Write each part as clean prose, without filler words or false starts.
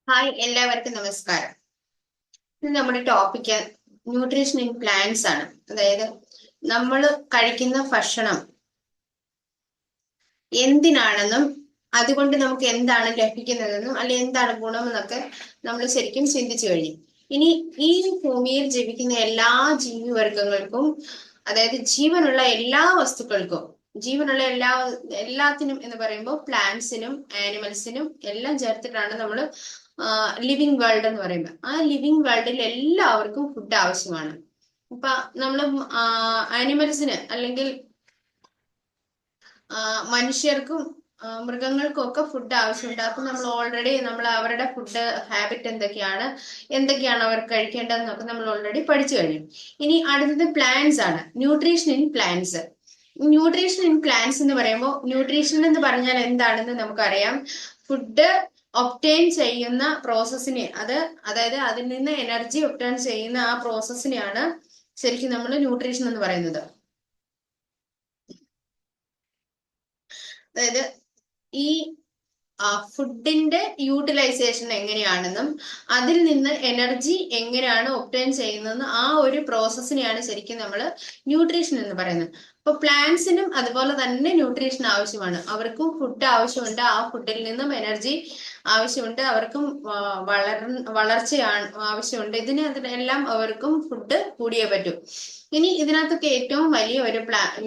Hi, എല്ലാവർക്കും നമസ്കാരം. ഇന്ന് നമ്മുടെ ടോപ്പിക്ക് ന്യൂട്രീഷൻ ഇൻ പ്ലാന്റ്സ് ആണ്. അതായത് നമ്മൾ കഴിക്കുന്ന ഭക്ഷണം എന്തിനാണെന്നും അതുകൊണ്ട് നമുക്ക് എന്താണ് ലഭിക്കുന്നതെന്നും അല്ലെ എന്താണ് ഗുണമെന്നൊക്കെ നമ്മൾ ശരിക്കും ചിന്തിച്ചു കഴിഞ്ഞു. ഇനി ഈ ഭൂമിയിൽ ജീവിക്കുന്ന എല്ലാ ജീവിവർഗങ്ങൾക്കും, അതായത് ജീവനുള്ള എല്ലാ വസ്തുക്കൾക്കും, ജീവനുള്ള എല്ലാത്തിനും എന്ന് പറയുമ്പോൾ പ്ലാന്റ്സിനും ആനിമൽസിനും എല്ലാം ചേർത്തിട്ടാണ് നമ്മൾ ലിവിങ് വേൾഡ് എന്ന് പറയുന്നത്. ആ ലിവിങ് വേൾഡിൽ എല്ലാവർക്കും ഫുഡ് ആവശ്യമാണ്. ഇപ്പൊ നമ്മൾ ആനിമൽസിന് അല്ലെങ്കിൽ മനുഷ്യർക്കും മൃഗങ്ങൾക്കും ഒക്കെ ഫുഡ് ആവശ്യമുണ്ട്. അപ്പൊ നമ്മൾ അവരുടെ ഫുഡ് ഹാബിറ്റ് എന്തൊക്കെയാണ് അവർ കഴിക്കേണ്ടതെന്നൊക്കെ നമ്മൾ ഓൾറെഡി പഠിച്ചു കഴിഞ്ഞു. ഇനി അടുത്തത് പ്ലാന്റ്സ് ആണ്, nutrition in plants. Nutrition in plants എന്ന് പറയുമ്പോൾ ന്യൂട്രീഷൻ എന്ന് പറഞ്ഞാൽ എന്താണെന്ന് നമുക്കറിയാം. ഫുഡ് ഒപ്റ്റെയിൻ ചെയ്യുന്ന പ്രോസസ്സിനെ, അതായത് അതിൽ നിന്ന് എനർജി ഒപ്റ്റെയിൻ ചെയ്യുന്ന ആ പ്രോസസ്സിനെയാണ് ശരിക്കും നമ്മൾ ന്യൂട്രീഷൻ എന്ന് പറയുന്നത്. അതായത് ഈ ഫുഡിന്റെ യൂട്ടിലൈസേഷൻ എങ്ങനെയാണെന്നും അതിൽ നിന്ന് എനർജി എങ്ങനെയാണ് ഒപ്റ്റെയിൻ ചെയ്യുന്നതെന്നും ആ ഒരു പ്രോസസ്സിനെയാണ് ശരിക്കും നമ്മൾ ന്യൂട്രീഷൻ എന്ന് പറയുന്നത്. അപ്പൊ പ്ലാന്റ്സിനും അതുപോലെ തന്നെ ന്യൂട്രീഷൻ ആവശ്യമാണ്. അവർക്കും ഫുഡ് ആവശ്യമുണ്ട്, ആ ഫുഡിൽ നിന്നും എനർജി ആവശ്യമുണ്ട്, അവർക്കും വളർച്ചയാണ് ആവശ്യമുണ്ട്. അതിനെല്ലാം അവർക്കും ഫുഡ് കൂടിയേ പറ്റൂ. ഇനി ഇതിനകത്തൊക്കെ ഏറ്റവും വലിയ ഒരു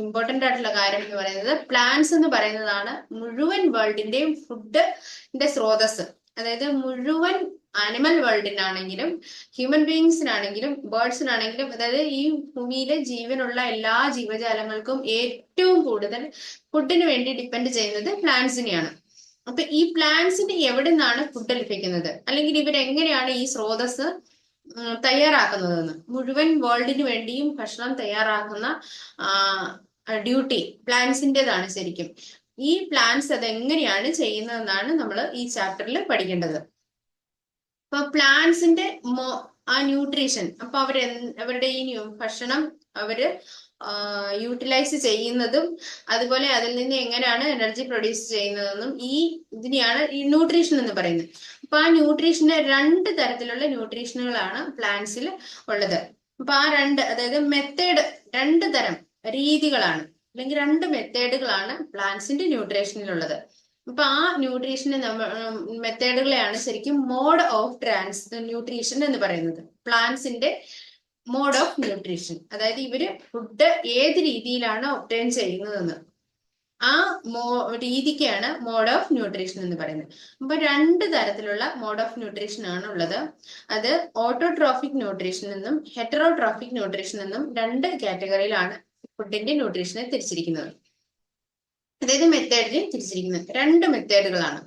ഇമ്പോർട്ടന്റ് ആയിട്ടുള്ള കാര്യം എന്ന് പറയുന്നത്, പ്ലാന്റ്സ് എന്ന് പറയുന്നതാണ് മുഴുവൻ വേൾഡിന്റെയും ഫുഡിന്റെ സ്രോതസ്. അതായത് മുഴുവൻ ആനിമൽ വേൾഡിനാണെങ്കിലും ഹ്യൂമൻ ബീയിങ്സിനാണെങ്കിലും ബേർഡ്സിനാണെങ്കിലും, അതായത് ഈ ഭൂമിയിലെ ജീവനുള്ള എല്ലാ ജീവജാലങ്ങൾക്കും ഏറ്റവും കൂടുതൽ ഫുഡിന് വേണ്ടി ഡിപ്പെൻഡ് ചെയ്യുന്നത് പ്ലാന്റ്സിനെയാണ്. അപ്പൊ ഈ പ്ലാന്റ്സിന് എവിടെ നിന്നാണ് ഫുഡ് ലഭിക്കുന്നത്, അല്ലെങ്കിൽ ഇവരെങ്ങനെയാണ് ഈ സ്രോതസ് തയ്യാറാക്കുന്നതെന്ന്, മുഴുവൻ വേൾഡിന് വേണ്ടിയും ഭക്ഷണം തയ്യാറാക്കുന്ന ഡ്യൂട്ടി പ്ലാന്റ്സിൻ്റെതാണ് ശരിക്കും. ഈ പ്ലാന്റ്സ് അതെങ്ങനെയാണ് ചെയ്യുന്നതെന്നാണ് നമ്മൾ ഈ ചാപ്റ്ററിൽ പഠിക്കേണ്ടത്. അപ്പൊ പ്ലാന്റ്സിന്റെ ആ ന്യൂട്രീഷൻ, അപ്പൊ അവരുടെ ഈ ഭക്ഷണം അവര് യൂട്ടിലൈസ് ചെയ്യുന്നതും അതുപോലെ അതിൽ നിന്ന് എങ്ങനെയാണ് എനർജി പ്രൊഡ്യൂസ് ചെയ്യുന്നതെന്നും ഇതിനെയാണ് ഈ ന്യൂട്രീഷൻ എന്ന് പറയുന്നത്. അപ്പൊ ആ ന്യൂട്രീഷന് രണ്ട് തരത്തിലുള്ള ന്യൂട്രീഷനുകളാണ് പ്ലാന്റ്സിൽ ഉള്ളത്. അപ്പൊ ആ അതായത് രണ്ട് തരം രീതികളാണ്, അല്ലെങ്കിൽ രണ്ട് മെത്തേഡുകളാണ് പ്ലാന്റ്സിന്റെ ന്യൂട്രീഷനിലുള്ളത്. അപ്പൊ ആ ന്യൂട്രീഷന് മെത്തേഡുകളെയാണ് ശരിക്കും മോഡ് ഓഫ് ന്യൂട്രീഷൻ എന്ന് പറയുന്നത്. പ്ലാന്റ്സിന്റെ മോഡ് ഓഫ് ന്യൂട്രീഷൻ, അതായത് ഇവര് ഫുഡ് ഏത് രീതിയിലാണ് ഒപ്റ്റെയിൻ ചെയ്യുന്നതെന്ന്, ആ രീതിക്കാണ് മോഡ് ഓഫ് ന്യൂട്രീഷൻ എന്ന് പറയുന്നത്. അപ്പൊ രണ്ട് തരത്തിലുള്ള മോഡ് ഓഫ് ന്യൂട്രീഷൻ ആണ് ഉള്ളത്. അത് ഓട്ടോട്രോഫിക് ന്യൂട്രീഷൻ എന്നും ഹെറ്ററോട്രോഫിക് ന്യൂട്രീഷൻ എന്നും രണ്ട് കാറ്റഗറിയിലാണ് ഫുഡിന്റെ ന്യൂട്രീഷനെ തിരിച്ചിരിക്കുന്നത്. അതായത് മെത്തേഡിനെ തിരിച്ചിരിക്കുന്നത് രണ്ട് മെത്തേഡുകളാണ്.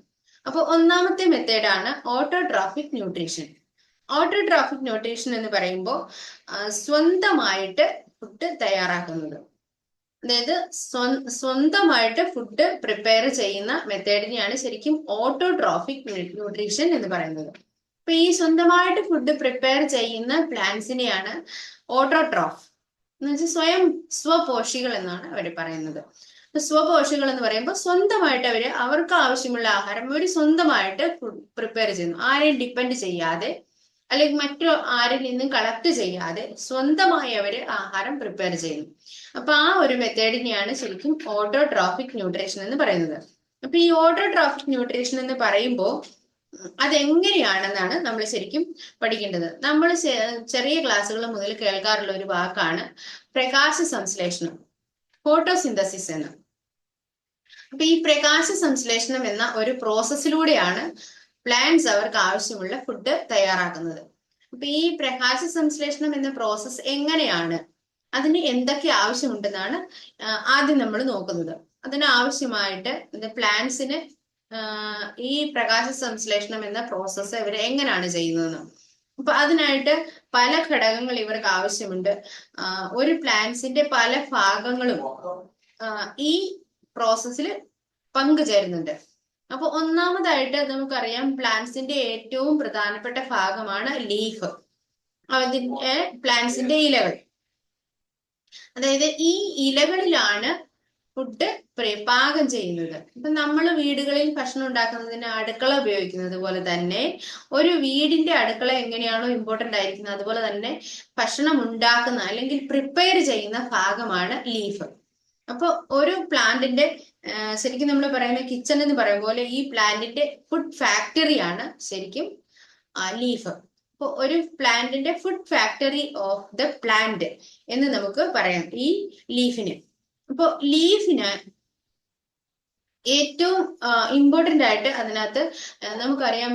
അപ്പൊ ഒന്നാമത്തെ മെത്തേഡാണ് ഓട്ടോട്രോഫിക് ന്യൂട്രീഷൻ. ഓട്ടോട്രോഫിക് ന്യൂട്രീഷൻ എന്ന് പറയുമ്പോൾ സ്വന്തമായിട്ട് ഫുഡ് തയ്യാറാക്കുന്നത്, അതായത് സ്വന്തമായിട്ട് ഫുഡ് പ്രിപ്പയർ ചെയ്യുന്ന മെത്തേഡിനെയാണ് ശരിക്കും ഓട്ടോട്രോഫിക് ന്യൂട്രീഷൻ എന്ന് പറയുന്നത്. അപ്പൊ ഈ സ്വന്തമായിട്ട് ഫുഡ് പ്രിപ്പയർ ചെയ്യുന്ന പ്ലാന്റ്സിനെയാണ് ഓട്ടോട്രോഫ് എന്ന് വെച്ചാൽ സ്വപോഷികൾ എന്നാണ് അവർ പറയുന്നത്. സ്വപോഷികൾ എന്ന് പറയുമ്പോൾ സ്വന്തമായിട്ട് അവർക്ക് ആവശ്യമുള്ള ആഹാരം അവർ സ്വന്തമായിട്ട് പ്രിപ്പയർ ചെയ്യുന്നു, ആരെയും ഡിപ്പെൻഡ് ചെയ്യാതെ അല്ലെങ്കിൽ മറ്റു ആരിൽ നിന്നും കളക്ട് ചെയ്യാതെ സ്വന്തമായി അവര് ആഹാരം പ്രിപ്പയർ ചെയ്യുന്നു. അപ്പൊ ആ ഒരു മെത്തേഡിനെയാണ് ശരിക്കും ഓട്ടോട്രോഫിക് ന്യൂട്രീഷൻ എന്ന് പറയുന്നത്. അപ്പൊ ഈ ഓട്ടോട്രോഫിക് ന്യൂട്രീഷൻ എന്ന് പറയുമ്പോൾ അതെങ്ങനെയാണെന്നാണ് നമ്മൾ ശരിക്കും പഠിക്കേണ്ടത്. നമ്മൾ ചെറിയ ക്ലാസ്സുകൾ മുതൽ കേൾക്കാറുള്ള ഒരു വാക്കാണ് പ്രകാശ സംശ്ലേഷണം, ഫോട്ടോസിന്തസിസ് എന്ന്. അപ്പൊ ഈ പ്രകാശ സംശ്ലേഷണം എന്ന ഒരു പ്രോസസ്സിലൂടെയാണ് പ്ലാന്റ്സ് അവർക്ക് ആവശ്യമുള്ള ഫുഡ് തയ്യാറാക്കുന്നത്. അപ്പൊ ഈ പ്രകാശ സംശ്ലേഷണം എന്ന പ്രോസസ്സ് എങ്ങനെയാണ്, അതിന് എന്തൊക്കെ ആവശ്യമുണ്ടെന്നാണ് ആദ്യം നമ്മൾ നോക്കുന്നത്. അതിന് ആവശ്യമായിട്ട് പ്ലാന്റ്സിന് ഈ പ്രകാശ സംശ്ലേഷണം എന്ന പ്രോസസ്സ് ഇവർ എങ്ങനെയാണ് ചെയ്യുന്നതെന്ന്. അപ്പൊ അതിനായിട്ട് പല ഘടകങ്ങൾ ഇവർക്ക് ആവശ്യമുണ്ട്. ഒരു പ്ലാന്റ്സിന്റെ പല ഭാഗങ്ങളും ഈ പ്രോസസ്സിൽ പങ്കുചേരുന്നുണ്ട്. അപ്പൊ ഒന്നാമതായിട്ട് നമുക്കറിയാം, പ്ലാന്റ്സിന്റെ ഏറ്റവും പ്രധാനപ്പെട്ട ഭാഗമാണ് ലീഫ്, പ്ലാന്റ്സിന്റെ ഇലകൾ. അതായത് ഈ ഇലകളിലാണ് ഫുഡ് പാകം ചെയ്യുന്നത്. ഇപ്പൊ നമ്മൾ വീടുകളിൽ ഭക്ഷണം ഉണ്ടാക്കുന്നതിന് അടുക്കള ഉപയോഗിക്കുന്നത് പോലെ തന്നെ ഒരു വീടിന്റെ അടുക്കള എങ്ങനെയാണോ ഇമ്പോർട്ടന്റ് ആയിരിക്കുന്നത്, അതുപോലെ തന്നെ ഭക്ഷണം ഉണ്ടാക്കുന്ന അല്ലെങ്കിൽ പ്രിപ്പയർ ചെയ്യുന്ന ഭാഗമാണ് ലീഫ്. അപ്പൊ ഒരു പ്ലാന്റിന്റെ ശരിക്കും നമ്മൾ പറയുന്ന കിച്ചൺ എന്ന് പറയും പോലെ ഈ പ്ലാന്റിന്റെ ഫുഡ് ഫാക്ടറിയാണ് ശരിക്കും ലീഫ്. അപ്പൊ ഒരു പ്ലാന്റിന്റെ food factory of the plant എന്ന് നമുക്ക് പറയാം ഈ ലീഫിന്. അപ്പൊ ലീഫിന് ഏറ്റവും ഇമ്പോർട്ടന്റ് ആയിട്ട് അതിനകത്ത് നമുക്കറിയാം,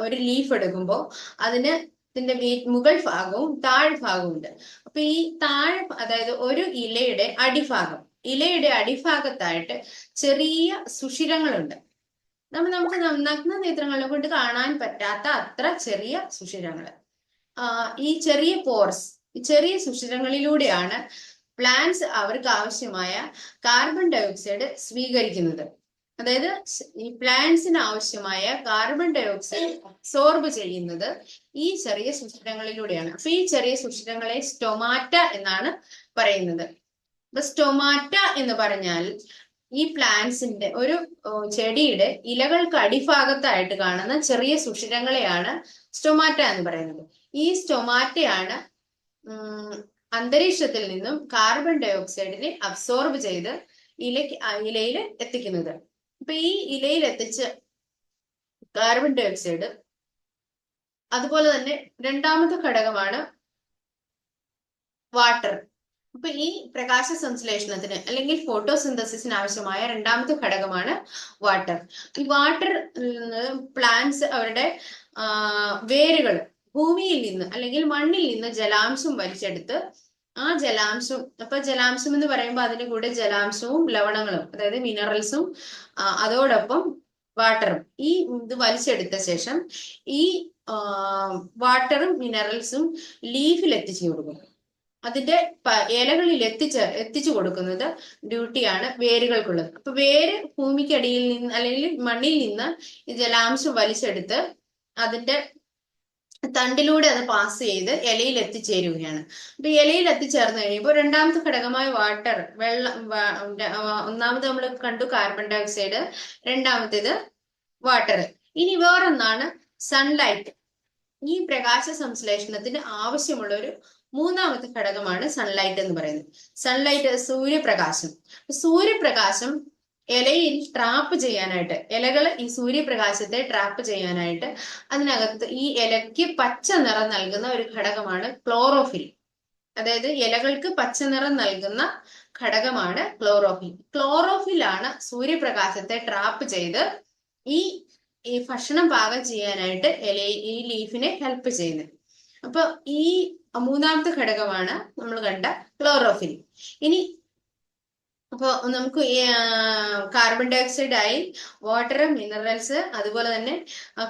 ഒരു ലീഫ് എടുക്കുമ്പോൾ അതിന് ഇതിന്റെ മുകൾ ഭാഗവും താഴ്ഭാഗവും ഉണ്ട്. അപ്പൊ ഈ അതായത് ഒരു ഇലയുടെ അടിഭാഗത്തായിട്ട് ചെറിയ സുഷിരങ്ങളുണ്ട്. നമുക്ക് നഗ്ന നേത്രങ്ങളെ കൊണ്ട് കാണാൻ പറ്റാത്ത അത്ര ചെറിയ സുഷിരങ്ങൾ. ഈ ചെറിയ പോർസ്, ഈ ചെറിയ സുഷിരങ്ങളിലൂടെയാണ് പ്ലാന്റ്സ് അവർക്ക് ആവശ്യമായ കാർബൺ ഡയോക്സൈഡ് സ്വീകരിക്കുന്നത്. അതായത് ഈ പ്ലാന്റ്സിന് ആവശ്യമായ കാർബൺ ഡയോക്സൈഡ് അബ്സോർബ് ചെയ്യുന്നത് ഈ ചെറിയ സുഷിരങ്ങളിലൂടെയാണ്. അപ്പൊ ഈ ചെറിയ സുഷിരങ്ങളെ സ്റ്റൊമാറ്റ എന്നാണ് പറയുന്നത്. അപ്പൊ സ്റ്റൊമാറ്റ എന്ന് പറഞ്ഞാൽ ഈ പ്ലാന്റ്സിന്റെ ഒരു ചെടിയുടെ ഇലകൾക്ക് അടിഭാഗത്തായിട്ട് കാണുന്ന ചെറിയ സുഷിരങ്ങളെയാണ് സ്റ്റൊമാറ്റ എന്ന് പറയുന്നത്. ഈ സ്റ്റൊമാറ്റയാണ് അന്തരീക്ഷത്തിൽ നിന്നും കാർബൺ ഡയോക്സൈഡിനെ അബ്സോർബ് ചെയ്ത് ഇലയിൽ എത്തിക്കുന്നത്. അപ്പൊ ഈ ഇലയിൽ എത്തിച്ച കാർബൺ ഡയോക്സൈഡ്, അതുപോലെ തന്നെ രണ്ടാമത്തെ ഘടകമാണ് വാട്ടർ. അപ്പൊ ഈ പ്രകാശ സംശ്ലേഷണത്തിന് അല്ലെങ്കിൽ ഫോട്ടോസിന്തസിസിന് ആവശ്യമായ രണ്ടാമത്തെ ഘടകമാണ് വാട്ടർ. ഈ വാട്ടർ പ്ലാന്റ്സ് അവരുടെ വേരുകൾ ഭൂമിയിൽ നിന്ന് അല്ലെങ്കിൽ മണ്ണിൽ നിന്ന് ജലാംശം വലിച്ചെടുത്ത് ആ ജലാംശം, അപ്പൊ ജലാംശം എന്ന് പറയുമ്പോൾ അതിന്റെ കൂടെ ജലാംശവും ലവണങ്ങളും, അതായത് മിനറൽസും അതോടൊപ്പം വാട്ടറും ഈ ഇത് വലിച്ചെടുത്ത ശേഷം ഈ വാട്ടറും മിനറൽസും ലീഫിൽ എത്തിച്ചു കൊടുക്കും. അതിന്റെ ഇലകളിൽ എത്തിച്ചു കൊടുക്കുന്നത് ഡ്യൂട്ടിയാണ് വേരുകൾക്കുള്ളത്. അപ്പൊ വേര് ഭൂമിക്കടിയിൽ നിന്ന് അല്ലെങ്കിൽ മണ്ണിൽ നിന്ന് ജലാംശം വലിച്ചെടുത്ത് അതിന്റെ തണ്ടിലൂടെ അത് പാസ് ചെയ്ത് ഇലയിൽ എത്തിച്ചേരുകയാണ്. അപ്പൊ ഇലയിൽ എത്തിച്ചേർന്ന് കഴിയുമ്പോൾ രണ്ടാമത്തെ ഘടകമായ വാട്ടർ, വെള്ളം, ഒന്നാമത് നമ്മൾ കണ്ടു കാർബൺ ഡയോക്സൈഡ്, രണ്ടാമത്തേത് വാട്ടർ. ഇനി വേറൊന്നാണ് സൺലൈറ്റ്. ഈ പ്രകാശ സംശ്ലേഷണത്തിന് ആവശ്യമുള്ള ഒരു മൂന്നാമത്തെ ഘടകമാണ് സൺലൈറ്റ് എന്ന് പറയുന്നത്. സൺലൈറ്റ്, സൂര്യപ്രകാശം. സൂര്യപ്രകാശം ഇലയിൽ ട്രാപ്പ് ചെയ്യാനായിട്ട്, ഇലകൾ ഈ സൂര്യപ്രകാശത്തെ ട്രാപ്പ് ചെയ്യാനായിട്ട് അതിനകത്ത് ഈ ഇലയ്ക്ക് പച്ച നിറം നൽകുന്ന ഒരു ഘടകമാണ് ക്ലോറോഫിൽ. അതായത് ഇലകൾക്ക് പച്ച നിറം നൽകുന്ന ഘടകമാണ് ക്ലോറോഫിൽ. ക്ലോറോഫിലാണ് സൂര്യപ്രകാശത്തെ ട്രാപ്പ് ചെയ്ത് ഈ ഭക്ഷണം പാകം ചെയ്യാനായിട്ട് ഈ ലീഫിനെ ഹെൽപ്പ് ചെയ്യുന്നത്. അപ്പൊ ഈ മൂന്നാമത്തെ ഘടകമാണ് നമ്മൾ കണ്ട ക്ലോറോഫിൽ. ഇനി അപ്പൊ നമുക്ക് കാർബൺ ഡയോക്സൈഡ് ആയി, വാട്ടർ, മിനറൽസ്, അതുപോലെ തന്നെ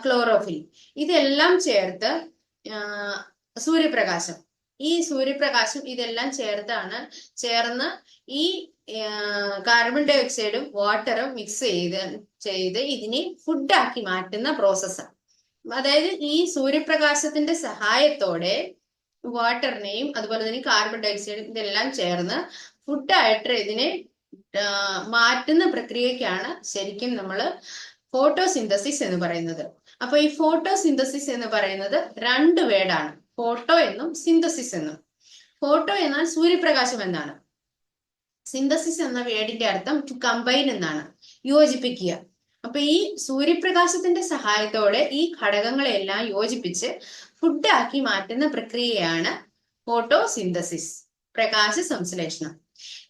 ക്ലോറോഫിൽ, ഇതെല്ലാം ചേർത്ത് സൂര്യപ്രകാശം, ഈ സൂര്യപ്രകാശം ഇതെല്ലാം ചേർന്ന് ഈ കാർബൺ ഡയോക്സൈഡും വാട്ടറും മിക്സ് ചെയ്ത് ഇതിനെ ഫുഡാക്കി മാറ്റുന്ന പ്രോസസ്സാണ്. അതായത് ഈ സൂര്യപ്രകാശത്തിന്റെ സഹായത്തോടെ വാട്ടറിനെയും അതുപോലെ തന്നെ കാർബൺ ഡയോക്സൈഡും ഇതെല്ലാം ചേർന്ന് ഫുഡായിട്ട് ഇതിനെ മാറ്റുന്ന പ്രക്രിയക്കാണ് ശരിക്കും നമ്മൾ ഫോട്ടോസിന്തസിസ് എന്ന് പറയുന്നത്. അപ്പൊ ഈ ഫോട്ടോസിന്തസിസ് എന്ന് പറയുന്നത് രണ്ട് വേർഡാണ്, ഫോട്ടോ എന്നും സിന്തസിസ് എന്നും. ഫോട്ടോ എന്നാൽ സൂര്യപ്രകാശം എന്നാണ്. സിന്തസിസ് എന്ന വേർഡിന്റെ അർത്ഥം ടു കമ്പൈൻ എന്നാണ്, യോജിപ്പിക്കുക. അപ്പൊ ഈ സൂര്യപ്രകാശത്തിന്റെ സഹായത്തോടെ ഈ ഘടകങ്ങളെല്ലാം യോജിപ്പിച്ച് ഫുഡാക്കി മാറ്റുന്ന പ്രക്രിയയാണ് ഫോട്ടോസിന്തസിസ്, പ്രകാശ സംശ്ലേഷണം.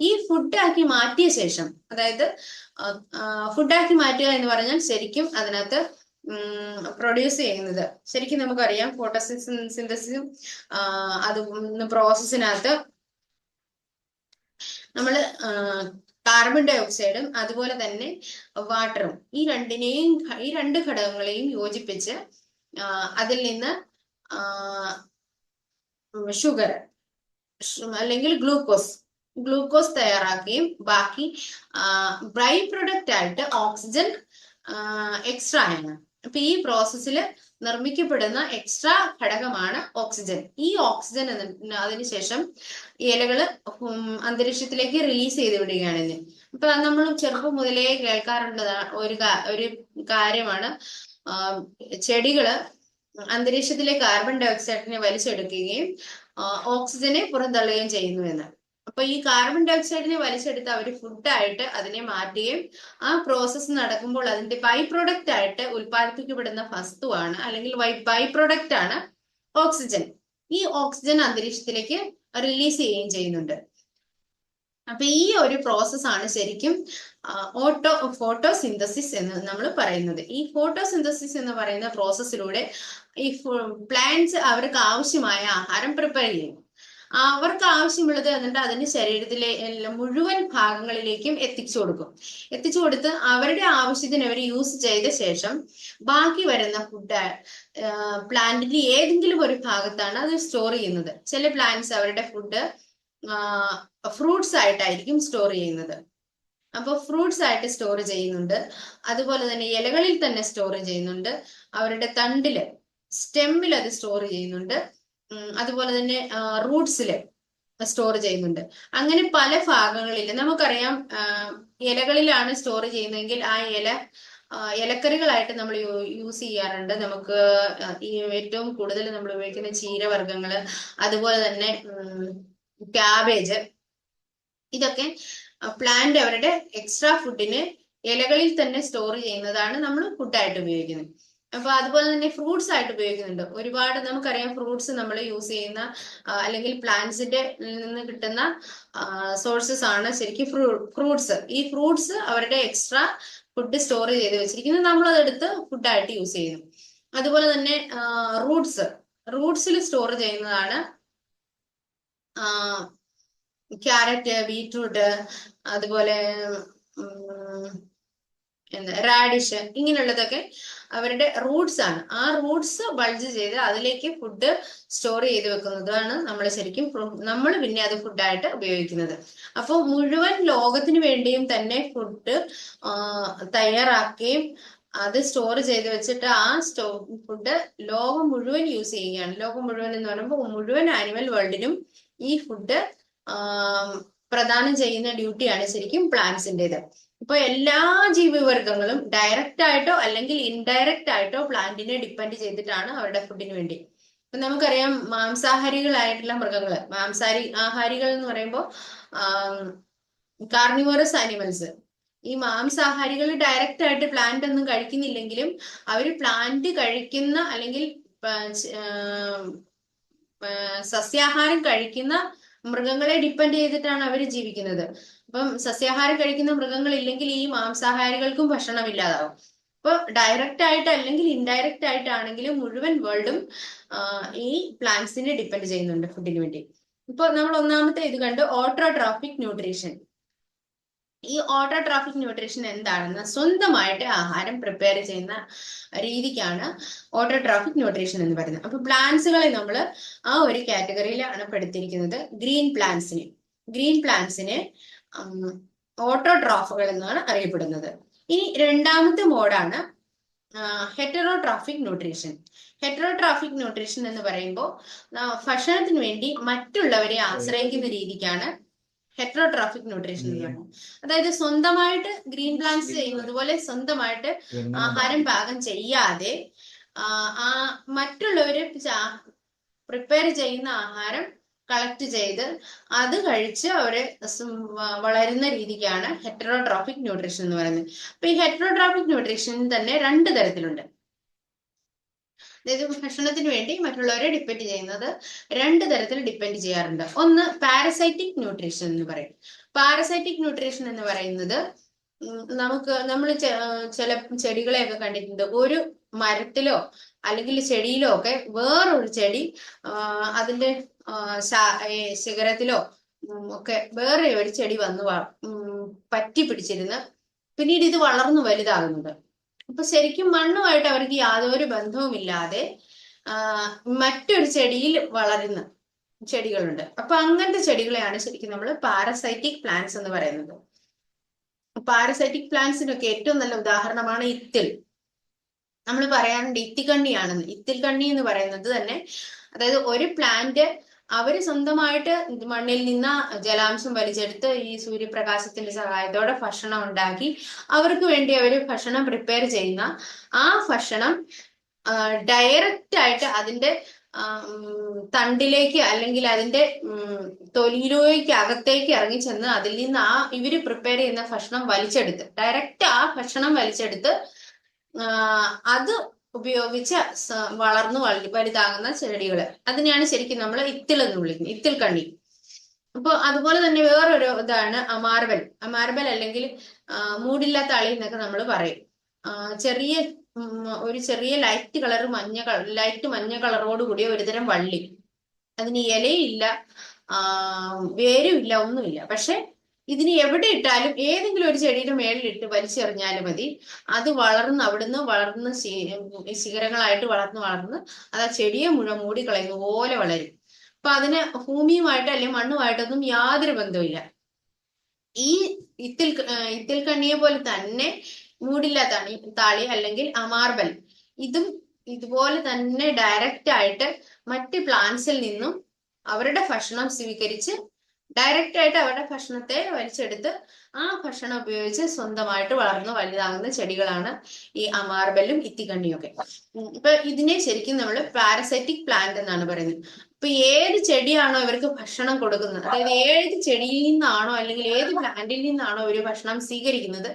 ഈ ഫുഡാക്കി മാറ്റിയ ശേഷം, അതായത് ഫുഡാക്കി മാറ്റുക എന്ന് പറഞ്ഞാൽ ശരിക്കും അതിനകത്ത് പ്രൊഡ്യൂസ് ചെയ്യുന്നത്, ശരിക്കും നമുക്കറിയാം ഫോട്ടോസിന്തസിസും അത് പ്രോസസ്സിനകത്ത് നമ്മൾ കാർബൺ ഡയോക്സൈഡും അതുപോലെ തന്നെ വാട്ടറും ഈ രണ്ട് ഘടകങ്ങളെയും യോജിപ്പിച്ച് അതിൽ നിന്ന് ഷുഗർ അല്ലെങ്കിൽ ഗ്ലൂക്കോസ് തയ്യാറാക്കുകയും ബാക്കി ബൈ പ്രൊഡക്റ്റ് ആയിട്ട് ഓക്സിജൻ എക്സ്ട്രാ ആണ്. അപ്പൊ അപ്പൊ ഈ പ്രോസസ്സിൽ നിർമ്മിക്കപ്പെടുന്ന എക്സ്ട്രാ ഘടകമാണ് ഓക്സിജൻ. ഈ ഓക്സിജൻ അതിനുശേഷം ഇലകള് അന്തരീക്ഷത്തിലേക്ക് റിലീസ് ചെയ്ത് വിടുകയാണ്. അപ്പൊ നമ്മൾ ചെറുപ്പം മുതലേ കേൾക്കാറുള്ളതാണ് ഒരു കാര്യമാണ്, ചെടികള് അന്തരീക്ഷത്തിലെ കാർബൺ ഡൈ ഓക്സൈഡിനെ വലിച്ചെടുക്കുകയും ഓക്സിജനെ പുറന്തള്ളുകയും ചെയ്യുന്നു എന്ന്. അപ്പൊ ഈ കാർബൺ ഡൈ ഓക്സൈഡിനെ വലിച്ചെടുത്ത് അവർ ഫുഡായിട്ട് അതിനെ മാറ്റുകയും ആ പ്രോസസ്സ് നടക്കുമ്പോൾ അതിന്റെ ബൈ പ്രൊഡക്റ്റ് ആയിട്ട് ഉൽപ്പാദിപ്പിക്കപ്പെടുന്ന വസ്തുവാണ് അല്ലെങ്കിൽ ബൈ പ്രൊഡക്റ്റ് ആണ് ഓക്സിജൻ. ഈ ഓക്സിജൻ അന്തരീക്ഷത്തിലേക്ക് റിലീസ് ചെയ്യുകയും ചെയ്യുന്നുണ്ട്. അപ്പൊ ഈ ഒരു പ്രോസസ്സാണ് ശരിക്കും ഫോട്ടോസിന്തസിസ് എന്ന് നമ്മൾ പറയുന്നത്. ഈ ഫോട്ടോസിന്തസിസ് എന്ന് പറയുന്ന പ്രോസസ്സിലൂടെ ഈ പ്ലാന്റ്സ് അവർക്ക് ആവശ്യമായ ആഹാരം പ്രിപ്പയർ ചെയ്യും. അവർക്ക് ആവശ്യമുള്ളത് എന്നിട്ട് അതിന് ശരീരത്തിലെ മുഴുവൻ ഭാഗങ്ങളിലേക്കും എത്തിച്ചു കൊടുത്ത് അവരുടെ ആവശ്യത്തിന് അവർ യൂസ് ചെയ്ത ശേഷം ബാക്കി വരുന്ന ഫുഡ് പ്ലാന്റിന്റെ ഏതെങ്കിലും ഒരു ഭാഗത്താണ് അത് സ്റ്റോർ ചെയ്യുന്നത്. ചില പ്ലാന്റ്സ് അവരുടെ ഫുഡ് ഫ്രൂട്ട്സ് ആയിട്ടായിരിക്കും സ്റ്റോർ ചെയ്യുന്നത്. അപ്പൊ ഫ്രൂട്ട്സ് ആയിട്ട് സ്റ്റോർ ചെയ്യുന്നുണ്ട്, അതുപോലെ തന്നെ ഇലകളിൽ തന്നെ സ്റ്റോർ ചെയ്യുന്നുണ്ട്, അവരുടെ തണ്ടില് സ്റ്റെമ്മിൽ അത് സ്റ്റോർ ചെയ്യുന്നുണ്ട്, അതുപോലെ തന്നെ റൂട്ട്സില് സ്റ്റോർ ചെയ്യുന്നുണ്ട്. അങ്ങനെ പല ഭാഗങ്ങളിൽ നമുക്കറിയാം, ഇലകളിലാണ് സ്റ്റോർ ചെയ്യുന്നതെങ്കിൽ ആ ഇലക്കറികളായിട്ട് നമ്മൾ യൂസ് ചെയ്യാറുണ്ട്. നമുക്ക് ഈ ഏറ്റവും കൂടുതൽ നമ്മൾ ഉപയോഗിക്കുന്ന ചീരവർഗ്ഗങ്ങള്, അതുപോലെ തന്നെ ക്യാബേജ്, ഇതൊക്കെ പ്ലാന്റ് അവരുടെ എക്സ്ട്രാ ഫുഡിന് ഇലകളിൽ തന്നെ സ്റ്റോർ ചെയ്യുന്നതാണ് നമ്മൾ ഫുഡായിട്ട് ഉപയോഗിക്കുന്നത്. അപ്പൊ അതുപോലെ തന്നെ ഫ്രൂട്ട്സ് ആയിട്ട് ഉപയോഗിക്കുന്നുണ്ട്. ഒരുപാട് നമുക്കറിയാം ഫ്രൂട്ട്സ് നമ്മൾ യൂസ് ചെയ്യുന്ന അല്ലെങ്കിൽ പ്ലാന്റ്സിന്റെ നിന്ന് കിട്ടുന്ന സോഴ്സസ് ആണ് ശരിക്കും ഫ്രൂട്ട്സ്. ഈ ഫ്രൂട്ട്സ് അവരുടെ എക്സ്ട്രാ ഫുഡ് സ്റ്റോർ ചെയ്ത് വെച്ചിരിക്കുന്നത് നമ്മൾ അതെടുത്ത് ഫുഡായിട്ട് യൂസ് ചെയ്യുന്നു. അതുപോലെ തന്നെ റൂട്ട്സിൽ സ്റ്റോർ ചെയ്യുന്നതാണ് ക്യാരറ്റ്, ബീറ്റ്റൂട്ട്, അതുപോലെ റാഡിഷ്, ഇങ്ങനെയുള്ളതൊക്കെ അവരുടെ റൂട്ട്സ് ആണ്. ആ റൂട്ട്സ് ബൾജ് ചെയ്ത് അതിലേക്ക് ഫുഡ് സ്റ്റോർ ചെയ്ത് വെക്കുന്നതാണ് നമ്മൾ പിന്നെ അത് ഫുഡായിട്ട് ഉപയോഗിക്കുന്നത്. അപ്പോൾ മുഴുവൻ ലോകത്തിന് വേണ്ടിയും തന്നെ ഫുഡ് തയ്യാറാക്കുകയും അത് സ്റ്റോർ ചെയ്ത് വെച്ചിട്ട് ആ ഫുഡ് ലോകം മുഴുവൻ യൂസ് ചെയ്യുകയാണ്. ലോകം മുഴുവൻ എന്ന് പറയുമ്പോൾ മുഴുവൻ ആനിമൽ വേൾഡിനും ഈ ഫുഡ് പ്രദാനം ചെയ്യുന്ന ഡ്യൂട്ടിയാണ് ശരിക്കും പ്ലാന്റ്സിൻ്റെത്. ഇപ്പൊ എല്ലാ ജീവിവർഗങ്ങളും ഡയറക്റ്റ് ആയിട്ടോ അല്ലെങ്കിൽ ഇൻഡയറക്റ്റ് ആയിട്ടോ പ്ലാന്റിനെ ഡിപ്പെൻഡ് ചെയ്തിട്ടാണ് അവരുടെ ഫുഡിന് വേണ്ടി. ഇപ്പൊ നമുക്കറിയാം മാംസാഹാരികളായിട്ടുള്ള മൃഗങ്ങള്, ആഹാരികൾ എന്ന് പറയുമ്പോൾ കാർണിവറസ് ആനിമൽസ്, ഈ മാംസാഹാരികൾ ഡയറക്റ്റ് ആയിട്ട് പ്ലാന്റ് ഒന്നും കഴിക്കുന്നില്ലെങ്കിലും അവർ പ്ലാന്റ് കഴിക്കുന്ന അല്ലെങ്കിൽ സസ്യാഹാരം കഴിക്കുന്ന മൃഗങ്ങളെ ഡിപ്പെൻഡ് ചെയ്തിട്ടാണ് അവർ ജീവിക്കുന്നത്. അപ്പം സസ്യാഹാരം കഴിക്കുന്ന മൃഗങ്ങൾ ഇല്ലെങ്കിൽ ഈ മാംസാഹാരികൾക്കും ഭക്ഷണം ഇല്ലാതാവും. അപ്പൊ ഡയറക്റ്റ് ആയിട്ട് അല്ലെങ്കിൽ ഇൻഡയറക്റ്റ് ആയിട്ടാണെങ്കിലും മുഴുവൻ വേൾഡും ഈ പ്ലാന്റ്സിനെ ഡിപ്പെൻഡ് ചെയ്യുന്നുണ്ട് ഫുഡിന് വേണ്ടി. ഇപ്പൊ നമ്മൾ ഒന്നാമത്തെ ഇത് കണ്ട് ഓട്ടോട്രോഫിക് ന്യൂട്രീഷൻ. ഈ ഓട്ടോട്രോഫിക് ന്യൂട്രീഷൻ എന്താണെന്ന്, സ്വന്തമായിട്ട് ആഹാരം പ്രിപ്പയർ ചെയ്യുന്ന രീതിക്കാണ് ഓട്ടോട്രോഫിക് ന്യൂട്രീഷൻ എന്ന് പറയുന്നത്. അപ്പൊ പ്ലാന്റ്സുകളെ നമ്മൾ ആ ഒരു കാറ്റഗറിയിലാണ് പെടുത്തിയിരിക്കുന്നത്. ഗ്രീൻ പ്ലാന്റ്സിനെ ഓട്ടോട്രോഫുകൾ എന്നാണ് അറിയപ്പെടുന്നത്. ഇനി രണ്ടാമത്തെ മോഡാണ് ഹെറ്ററോട്രോഫിക് ന്യൂട്രീഷൻ. ഹെറ്ററോട്രോഫിക് ന്യൂട്രീഷൻ എന്ന് പറയുമ്പോൾ ഭക്ഷണത്തിന് വേണ്ടി മറ്റുള്ളവരെ ആശ്രയിക്കുന്ന രീതിക്കാണ് ഹെറ്ററോട്രോഫിക് ന്യൂട്രീഷൻ എന്ന് പറയുന്നത്. അതായത് സ്വന്തമായിട്ട് ഗ്രീൻ പ്ലാന്റ്സ് ചെയ്യുന്നത് പോലെ സ്വന്തമായിട്ട് ആഹാരം പാകം ചെയ്യാതെ മറ്റുള്ളവര് പ്രിപ്പയർ ചെയ്യുന്ന ആഹാരം കളക്ട് ചെയ്ത് അത് കഴിച്ച് അവര് വളരുന്ന രീതിക്കാണ് ഹെറ്ററോട്രോഫിക് ന്യൂട്രീഷൻ എന്ന് പറയുന്നത്. അപ്പൊ ഈ ഹെറ്ററോട്രോഫിക് ന്യൂട്രീഷൻ തന്നെ 2 തരത്തിലുണ്ട്. അതായത് ഭക്ഷണത്തിന് വേണ്ടി മറ്റുള്ളവരെ ഡിപ്പെൻഡ് ചെയ്യുന്നത് 2 തരത്തിൽ ഡിപ്പെൻഡ് ചെയ്യാറുണ്ട്. ഒന്ന് പാരസൈറ്റിക് ന്യൂട്രീഷൻ എന്ന് പറയും. പാരസൈറ്റിക് ന്യൂട്രീഷൻ എന്ന് പറയുന്നത് നമ്മൾ ചില ചെടികളെയൊക്കെ കണ്ടിട്ടുണ്ട്. ഒരു മരത്തിലോ അല്ലെങ്കിൽ ചെടിയിലോ ഒക്കെ വേറൊരു ചെടി അതിന്റെ ശിഖരത്തിലോ ഒക്കെ വേറെ ഒരു ചെടി വന്ന് പറ്റി പിടിച്ചിരുന്ന് പിന്നീട് ഇത് വളർന്നു വലുതാകുന്നത്. അപ്പൊ ശരിക്കും മണ്ണുമായിട്ട് അവർക്ക് യാതൊരു ബന്ധവുമില്ലാതെ മറ്റൊരു ചെടിയിൽ വളരുന്ന ചെടികളുണ്ട്. അപ്പൊ അങ്ങനത്തെ ചെടികളെയാണ് ശരിക്കും നമ്മൾ പാരസൈറ്റിക് പ്ലാന്റ്സ് എന്ന് പറയുന്നത്. പാരസൈറ്റിക് പ്ലാന്റ്സിനൊക്കെ ഏറ്റവും നല്ല ഉദാഹരണമാണ് ഇത്തിൽ. നമ്മൾ പറയാറുണ്ട് ഇത്തിക്കണ്ണിയാണെന്ന്. ഇത്തിൽക്കണ്ണി എന്ന് പറയുന്നത് തന്നെ, അതായത് ഒരു പ്ലാന്റ് അവര് സ്വന്തമായിട്ട് മണ്ണിൽ നിന്ന് ജലാംശം വലിച്ചെടുത്ത് ഈ സൂര്യപ്രകാശത്തിന്റെ സഹായത്തോടെ ഭക്ഷണം ഉണ്ടാക്കി അവർക്ക് വേണ്ടി അവര് ഭക്ഷണം പ്രിപ്പയർ ചെയ്യുന്ന ആ ഭക്ഷണം ഡയറക്റ്റ് ആയിട്ട് അതിന്റെ തണ്ടിലേക്ക് അല്ലെങ്കിൽ അതിന്റെ തൊലിയിലേക്ക് അകത്തേക്ക് ഇറങ്ങി ചെന്ന് അതിൽ നിന്ന് ഇവര് പ്രിപ്പയർ ചെയ്യുന്ന ഭക്ഷണം വലിച്ചെടുത്ത് ഡയറക്റ്റ് ആ ഭക്ഷണം വലിച്ചെടുത്ത് അത് ഉപയോഗിച്ച് വളർന്നു വലുതാകുന്ന ചെടികൾ, അതിനെയാണ് ശരിക്കും നമ്മൾ ഇത്തിൽ എന്ന് വിളിക്കുന്നത്, ഇത്തിൽ കണ്ണി. അപ്പൊ അതുപോലെ തന്നെ വേറൊരു ഇതാണ് അമാർബൽ. അമാർബൽ അല്ലെങ്കിൽ മൂടില്ലാത്ത അളി എന്നൊക്കെ നമ്മൾ പറയും. ചെറിയ ഒരു ചെറിയ ലൈറ്റ് മഞ്ഞ കളറോട് കൂടിയ ഒരുതരം വള്ളി. അതിന് ഇലയില്ല, വേരുമില്ല, ഒന്നുമില്ല. പക്ഷെ ഇതിന് എവിടെ ഇട്ടാലും ഏതെങ്കിലും ഒരു ചെടിയുടെ മേളിലിട്ട് വലിച്ചെറിഞ്ഞാലും മതി, അത് അവിടുന്ന് വളർന്ന് ശിഖരങ്ങളായിട്ട് വളർന്ന് അത് ആ ചെടിയെ മുഴുവൻ മൂടിക്കളയുന്ന പോലെ വളരും. അപ്പൊ അതിന് ഭൂമിയുമായിട്ട് അല്ലെങ്കിൽ മണ്ണുമായിട്ടൊന്നും യാതൊരു ബന്ധവുമില്ല. ഈ ഇത്തിൽ കണ്ണിയെ പോലെ തന്നെ മൂടില്ല താളി അല്ലെങ്കിൽ അമാർബൽ, ഇതും ഇതുപോലെ തന്നെ ഡയറക്റ്റ് ആയിട്ട് മറ്റ് പ്ലാന്റ്സിൽ നിന്നും അവരുടെ ഭക്ഷണം സ്വീകരിച്ച് ഡയറക്റ്റ് ആയിട്ട് അവരുടെ ഭക്ഷണത്തെ വലിച്ചെടുത്ത് ആ ഭക്ഷണം ഉപയോഗിച്ച് സ്വന്തമായിട്ട് വളർന്ന് വലുതാകുന്ന ചെടികളാണ് ഈ അമാർബലും ഇത്തിക്കണ്ണിയൊക്കെ. ഇപ്പൊ ഇതിനെ ശരിക്കും നമ്മൾ പാരസൈറ്റിക് പ്ലാന്റ് എന്നാണ് പറയുന്നത്. ഇപ്പൊ ഏത് ചെടിയാണോ ഇവർക്ക് ഭക്ഷണം കൊടുക്കുന്നത്, അതായത് ഏത് ചെടിയിൽ നിന്നാണോ അല്ലെങ്കിൽ ഏത് പ്ലാന്റിൽ നിന്നാണോ ഇവർ ഭക്ഷണം സ്വീകരിക്കുന്നത്,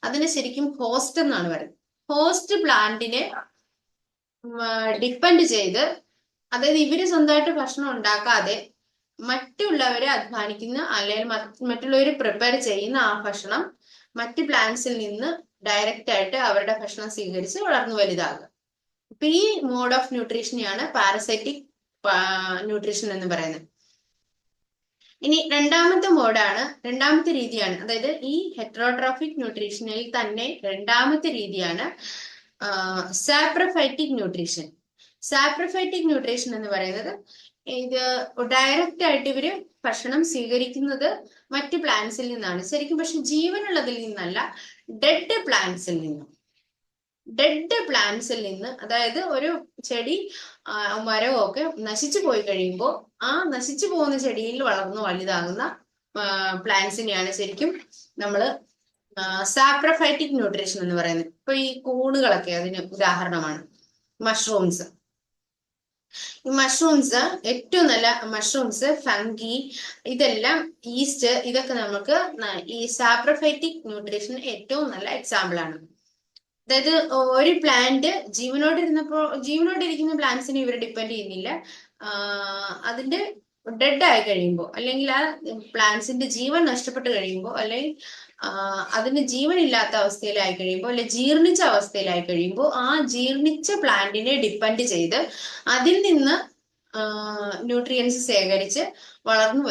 അതിനെ ശരിക്കും ഹോസ്റ്റ് എന്നാണ് പറയുന്നത്. ഹോസ്റ്റ് പ്ലാന്റിനെ ഡിപ്പെൻഡ് ചെയ്ത്, അതായത് ഇവര് സ്വന്തമായിട്ട് ഭക്ഷണം ഉണ്ടാക്കാതെ മറ്റുള്ളവരെ അധ്വാനിക്കുന്ന അല്ലെങ്കിൽ മറ്റുള്ളവർ പ്രിപ്പയർ ചെയ്യുന്ന ആ ഭക്ഷണം മറ്റ് പ്ലാന്റ്സിൽ നിന്ന് ഡയറക്റ്റ് ആയിട്ട് അവരുടെ ഭക്ഷണം സ്വീകരിച്ച് വളർന്നു വലുതാകുക. അപ്പൊ ഈ മോഡ് ഓഫ് ന്യൂട്രീഷനെയാണ് പാരസൈറ്റിക് ന്യൂട്രീഷൻ എന്ന് പറയുന്നത്. ഇനി രണ്ടാമത്തെ രീതിയാണ്, അതായത് ഈ ഹെറ്ററോട്രോഫിക് ന്യൂട്രീഷനിൽ തന്നെ രണ്ടാമത്തെ രീതിയാണ് സാപ്രോഫൈറ്റിക് ന്യൂട്രീഷൻ. സാപ്രോഫൈറ്റിക് ന്യൂട്രീഷൻ എന്ന് പറയുന്നത്, ഇത് ഡയറക്റ്റ് ആയിട്ട് ഇവര് ഭക്ഷണം സ്വീകരിക്കുന്നത് മറ്റ് പ്ലാന്റ്സിൽ നിന്നാണ് ശരിക്കും, പക്ഷെ ജീവനുള്ളതിൽ നിന്നല്ല, ഡെഡ് പ്ലാന്റ്സിൽ നിന്ന്. അതായത് ഒരു ചെടി മരവും ഒക്കെ നശിച്ചു പോയി കഴിയുമ്പോൾ ആ നശിച്ചു പോകുന്ന ചെടിയിൽ വളർന്നു വലുതാകുന്ന പ്ലാന്റ്സിനെയാണ് ശരിക്കും നമ്മള് സാപ്രോഫൈറ്റിക് ന്യൂട്രീഷൻ എന്ന് പറയുന്നത്. ഇപ്പൊ ഈ കൂണുകളൊക്കെ അതിന് ഉദാഹരണമാണ്. മഷ്റൂംസ്, ഏറ്റവും നല്ല മഷ്റൂംസ്, ഫംഗി, ഇതെല്ലാം ഈസ്റ്റ്, ഇതൊക്കെ നമുക്ക് ഈ സാപ്രോഫൈറ്റിക് ന്യൂട്രീഷൻ ഏറ്റവും നല്ല എക്സാമ്പിൾ ആണ്. അതായത് ഒരു പ്ലാന്റ് ജീവനോടിരിക്കുന്ന പ്ലാന്റ്സിനെ ഇവർ ഡിപ്പെൻഡ് ചെയ്യുന്നില്ല. അതിന്റെ ഡെഡ് ആയി കഴിയുമ്പോൾ അല്ലെങ്കിൽ ആ പ്ലാന്റ്സിന്റെ ജീവൻ നഷ്ടപ്പെട്ട് കഴിയുമ്പോൾ അല്ലെങ്കിൽ അതിന് ജീവനില്ലാത്ത അവസ്ഥയിലായി കഴിയുമ്പോൾ അല്ലെ ജീർണിച്ച അവസ്ഥയിലായി കഴിയുമ്പോൾ ആ ജീർണിച്ച പ്ലാന്റിനെ ഡിപ്പെൻഡ് ചെയ്ത് അതിൽ നിന്ന് ന്യൂട്രിയൻസ് ശേഖരിച്ച് വളർന്നു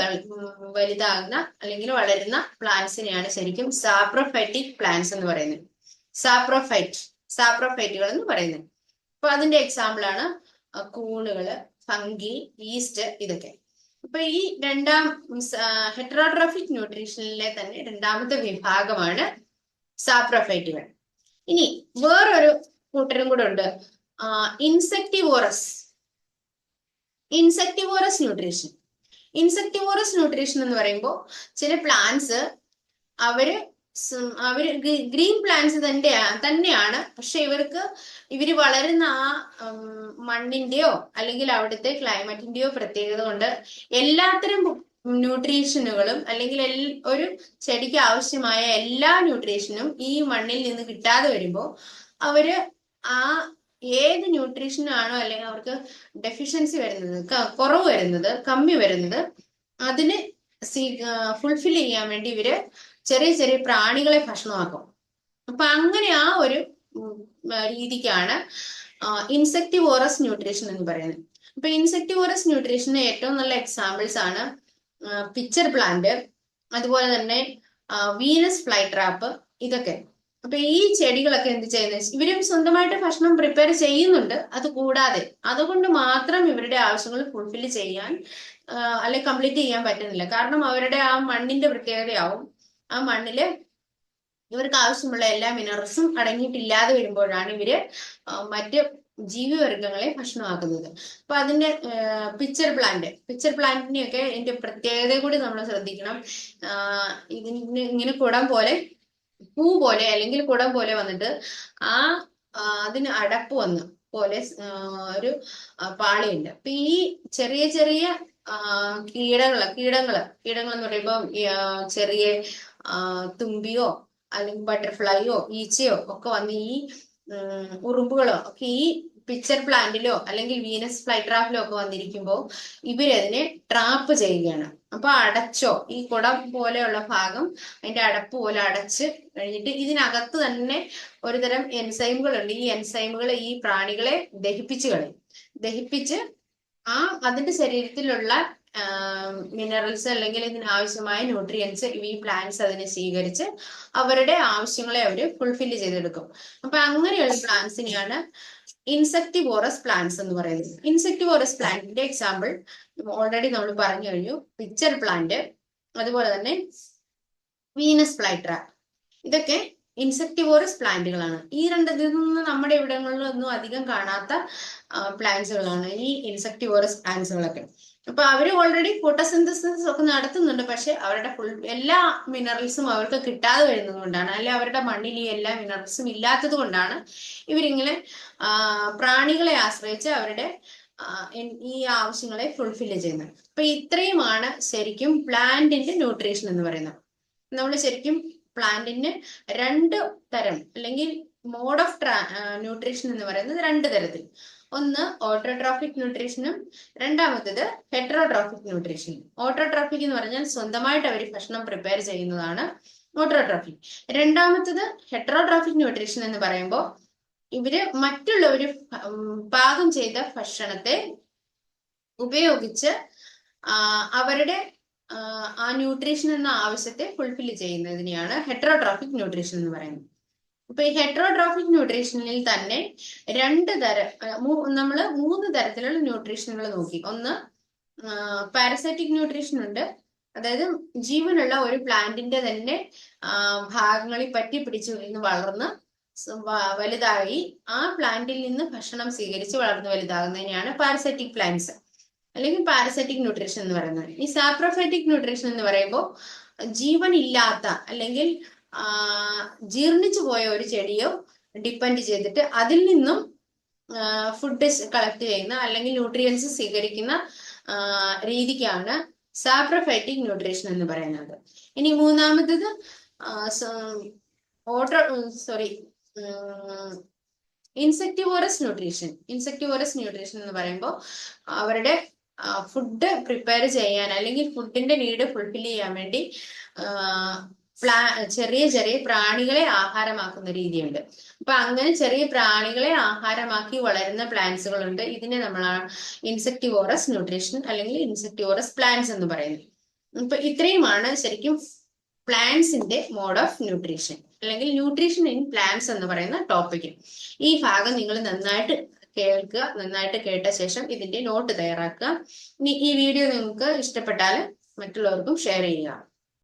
വലുതാകുന്ന അല്ലെങ്കിൽ വളരുന്ന പ്ലാന്റ്സിനെയാണ് ശരിക്കും സാപ്രോഫൈറ്റിക് പ്ലാന്റ്സ് എന്ന് പറയുന്നത്. സാപ്രോഫൈറ്റുകൾ എന്ന് പറയുന്നത്. അപ്പൊ അതിന്റെ എക്സാമ്പിൾ ആണ് കൂണുകള്, ഫംഗി, ഈസ്റ്റ്, ഇതൊക്കെ. അപ്പൊ ഈ ഹെറ്ററോട്രോഫിക് ന്യൂട്രീഷനിലെ തന്നെ രണ്ടാമത്തെ വിഭാഗമാണ് സാപ്രോഫൈറ്റുകൾ. ഇനി വേറൊരു കൂട്ടരും കൂടെ ഉണ്ട്, ഇൻസെക്ടിവോറസ് ന്യൂട്രീഷൻ. ഇൻസെക്ടിവോറസ് ന്യൂട്രീഷൻ എന്ന് പറയുമ്പോൾ ചില പ്ലാന്റ്സ് അവര് ഗ്രീൻ പ്ലാന്റ്സ് തന്നെയാണ്, പക്ഷെ ഇവര് വളരുന്ന ആ മണ്ണിന്റെയോ അല്ലെങ്കിൽ അവിടുത്തെ ക്ലൈമറ്റിന്റെയോ പ്രത്യേകത കൊണ്ട് എല്ലാത്തരം ന്യൂട്രീഷനുകളും അല്ലെങ്കിൽ ഒരു ചെടിക്ക് ആവശ്യമായ എല്ലാ ന്യൂട്രീഷനും ഈ മണ്ണിൽ നിന്ന് കിട്ടാതെ വരുമ്പോൾ അവര് ഏത് ന്യൂട്രീഷനാണോ അല്ലെങ്കിൽ അവർക്ക് ഡെഫിഷ്യൻസി വരുന്നത്, കുറവ് വരുന്നത്, കമ്മി വരുന്നത്, അതിന് ഫുൾഫിൽ ചെയ്യാൻ വേണ്ടി ഇവര് ചെറിയ ചെറിയ പ്രാണികളെ ഭക്ഷണമാക്കും. അപ്പൊ അങ്ങനെ ആ ഒരു രീതിക്കാണ് ഇൻസെക്ടിവോറസ് ന്യൂട്രീഷൻ എന്ന് പറയുന്നത്. അപ്പൊ ഇൻസെക്ടിവോറസ് ന്യൂട്രീഷന് ഏറ്റവും നല്ല എക്സാമ്പിൾസ് ആണ് പിച്ചർ പ്ലാന്റ്, അതുപോലെ തന്നെ വീനസ് ഫ്ലൈ ട്രാപ്പ്, ഇതൊക്കെ. അപ്പൊ ഈ ചെടികളൊക്കെ എന്ത് ചെയ്യുന്നത്, ഇവരും സ്വന്തമായിട്ട് ഭക്ഷണം പ്രിപ്പയർ ചെയ്യുന്നുണ്ട്. അത് കൂടാതെ അതുകൊണ്ട് മാത്രം ഇവരുടെ ആവശ്യങ്ങൾ ഫുൾഫിൽ ചെയ്യാൻ അല്ലെ കംപ്ലീറ്റ് ചെയ്യാൻ പറ്റുന്നില്ല. കാരണം അവരുടെ ആ മണ്ണിന്റെ പ്രത്യേകതയാവും, ആ മണ്ണില് ഇവർക്ക് ആവശ്യമുള്ള എല്ലാ മിനറൽസും അടങ്ങിയിട്ടില്ലാതെ വരുമ്പോഴാണ് ഇവര് മറ്റ് ജീവിവർഗങ്ങളെ ഭക്ഷണമാക്കുന്നത്. അപ്പൊ അതിന്റെ പിക്ചർ പ്ലാന്റിനെയൊക്കെ ഇതിന്റെ പ്രത്യേകത കൂടി നമ്മൾ ശ്രദ്ധിക്കണം. ഇതിന് ഇങ്ങനെ കുടം പോലെ, പൂ പോലെ അല്ലെങ്കിൽ കുടം പോലെ വന്നിട്ട് ആ അതിന് അടപ്പ് വന്ന് പോലെ ഒരു പാളിയുണ്ട്. അപ്പൊ ഈ ചെറിയ ചെറിയ കീടങ്ങൾ എന്ന് പറയുമ്പോൾ ചെറിയ തുമ്പിയോ അല്ലെങ്കിൽ ബട്ടർഫ്ലൈയോ ഈച്ചയോ ഒക്കെ വന്ന് ഈ ഉറുമ്പുകളോ ഒക്കെ ഈ പിക്ചർ പ്ലാന്റിലോ അല്ലെങ്കിൽ വീനസ് ഫ്ലൈട്രാപ്പിലോ ഒക്കെ വന്നിരിക്കുമ്പോൾ ഇവരതിനെ ട്രാപ്പ് ചെയ്യുകയാണ്. അപ്പൊ അടച്ചോ, ഈ കുടം പോലെയുള്ള ഭാഗം അതിന്റെ അടപ്പ് പോലെ അടച്ച് കഴിഞ്ഞിട്ട് ഇതിനകത്ത് തന്നെ ഒരുതരം എൻസൈമുകളുണ്ട്. ഈ എൻസൈമുകൾ ഈ പ്രാണികളെ ദഹിപ്പിച്ച് അതിന്റെ ശരീരത്തിലുള്ള മിനറൽസ് അല്ലെങ്കിൽ ഇതിനാവശ്യമായ ന്യൂട്രിയൻസ് ഈ പ്ലാന്റ്സ് അതിനെ സ്വീകരിച്ച് അവരുടെ ആവശ്യങ്ങളെ അവർ ഫുൾഫില്ല് ചെയ്തെടുക്കും. അപ്പൊ അങ്ങനെയുള്ള പ്ലാന്റ്സിനെയാണ് ഇൻസെക്ടിവോറസ് പ്ലാന്റ്സ് എന്ന് പറയുന്നത്. ഇൻസെക്ടിവോറസ് പ്ലാന്റിന്റെ എക്സാമ്പിൾ ഓൾറെഡി നമ്മൾ പറഞ്ഞു കഴിഞ്ഞു. പിക്ചർ പ്ലാന്റ്, അതുപോലെ തന്നെ വീനസ് ഫ്ലൈട്ര, ഇതൊക്കെ ഇൻസെക്ടിവോറസ് പ്ലാന്റുകളാണ്. ഈ ഇതിൽ നിന്ന് നമ്മുടെ ഇവിടങ്ങളിലൊന്നും അധികം കാണാത്ത പ്ലാന്റ്സുകളാണ് ഈ ഇൻസെക്ടിവോറസ് പ്ലാന്റ്സുകളൊക്കെ. അപ്പൊ അവര് ഓൾറെഡി ഫോട്ടോസിന്തസിസ് ഒക്കെ നടത്തുന്നുണ്ട്. പക്ഷെ അവരുടെ എല്ലാ മിനറൽസും അവർക്ക് കിട്ടാതെ വരുന്നത് കൊണ്ടാണ്, അല്ലെ അവരുടെ മണ്ണിൽ ഈ എല്ലാ മിനറൽസും ഇല്ലാത്തത് കൊണ്ടാണ് ഇവരിങ്ങനെ പ്രാണികളെ ആശ്രയിച്ച് അവരുടെ ഈ ആവശ്യങ്ങളെ ഫുൾഫില്ല് ചെയ്യുന്നത്. അപ്പൊ ഇത്രയുമാണ് ശരിക്കും പ്ലാന്റിന്റെ ന്യൂട്രീഷൻ എന്ന് പറയുന്നത്. നമ്മൾ ശരിക്കും പ്ലാന്റിന് 2 തരം അല്ലെങ്കിൽ മോഡ് ഓഫ് ന്യൂട്രീഷൻ എന്ന് പറയുന്നത് 2 തരത്തിൽ. ഒന്ന് ഓട്ടോട്രോഫിക് ന്യൂട്രീഷനും രണ്ടാമത്തേത് ഹെറ്ററോട്രോഫിക് ന്യൂട്രീഷനും. ഓട്ടോട്രോഫിക് എന്ന് പറഞ്ഞാൽ സ്വന്തമായിട്ട് അവർ ഭക്ഷണം പ്രിപ്പയർ ചെയ്യുന്നതാണ് ഓട്ടോട്രോഫിക്. രണ്ടാമത്തേത് ഹെറ്ററോട്രോഫിക് ന്യൂട്രീഷൻ എന്ന് പറയുമ്പോൾ ഇവര് മറ്റുള്ളവർ പാകം ചെയ്ത ഭക്ഷണത്തെ ഉപയോഗിച്ച് അവരുടെ ആ ന്യൂട്രീഷൻ എന്ന ആവശ്യത്തെ ഫുൾഫില്ല് ചെയ്യുന്നതിനെയാണ് ഹെറ്ററോട്രോഫിക് ന്യൂട്രീഷൻ എന്ന് പറയുന്നത്. അപ്പൊ ഈ ഹെറ്ററോട്രോഫിക് ന്യൂട്രീഷനിൽ തന്നെ 2 തരം, നമ്മൾ 3 തരത്തിലുള്ള ന്യൂട്രീഷനുകൾ നോക്കി. ഒന്ന് പാരസൈറ്റിക് ന്യൂട്രീഷൻ ഉണ്ട്, അതായത് ജീവനുള്ള ഒരു പ്ലാന്റിന്റെ തന്നെ ഭാഗങ്ങളിൽ പറ്റി പിടിച്ചു നിന്ന് വളർന്ന് വലുതായി ആ പ്ലാന്റിൽ നിന്ന് ഭക്ഷണം സ്വീകരിച്ച് വളർന്ന് വലുതാകുന്നതിനെയാണ് പാരസൈറ്റിക് പ്ലാന്റ്സ് അല്ലെങ്കിൽ പാരസൈറ്റിക് ന്യൂട്രീഷൻ എന്ന് പറയുന്നത്. ഈ സാപ്രോഫൈറ്റിക് ന്യൂട്രീഷൻ എന്ന് പറയുമ്പോൾ ജീവൻ ഇല്ലാത്ത അല്ലെങ്കിൽ ജീർണിച്ചു പോയ ഒരു ചെടിയോ ഡിപ്പെൻഡ് ചെയ്തിട്ട് അതിൽ നിന്നും ഫുഡ് കളക്ട് ചെയ്യുന്ന അല്ലെങ്കിൽ ന്യൂട്രിയൻസ് സ്വീകരിക്കുന്ന രീതിക്കാണ് സാപ്രോഫൈറ്റിക് ന്യൂട്രീഷൻ എന്ന് പറയുന്നത്. ഇനി മൂന്നാമത്തത് ഇൻസെക്ടിവോറസ് ന്യൂട്രീഷൻ. ഇൻസെക്ടിവോറസ് ന്യൂട്രീഷൻ എന്ന് പറയുമ്പോൾ അവരുടെ ഫുഡ് പ്രിപ്പയർ ചെയ്യാൻ അല്ലെങ്കിൽ ഫുഡിന്റെ നീഡ് ഫുൾഫിൽ ചെയ്യാൻ വേണ്ടി ചെറിയ ചെറിയ പ്രാണികളെ ആഹാരമാക്കുന്ന രീതിയുണ്ട്. അപ്പൊ അങ്ങനെ ചെറിയ പ്രാണികളെ ആഹാരമാക്കി വളരുന്ന പ്ലാന്റ്സുകളുണ്ട്. ഇതിനെ നമ്മൾ ഇൻസെക്ടിവോറസ് ന്യൂട്രീഷൻ അല്ലെങ്കിൽ ഇൻസെക്ടിവോറസ് പ്ലാന്റ്സ് എന്ന് പറയുന്നത്. അപ്പൊ ഇത്രയുമാണ് ശരിക്കും പ്ലാന്റ്സിന്റെ മോഡ് ഓഫ് ന്യൂട്രീഷൻ അല്ലെങ്കിൽ ന്യൂട്രീഷൻ ഇൻ പ്ലാന്റ്സ് എന്ന് പറയുന്ന ടോപ്പിക്. ഈ ഭാഗം നിങ്ങൾ നന്നായിട്ട് കേൾക്കുക. നന്നായിട്ട് കേട്ട ശേഷം ഇതിന്റെ നോട്ട് തയ്യാറാക്കുക. ഈ വീഡിയോ നിങ്ങൾക്ക് ഇഷ്ടപ്പെട്ടാൽ മറ്റുള്ളവർക്കും ഷെയർ ചെയ്യുക.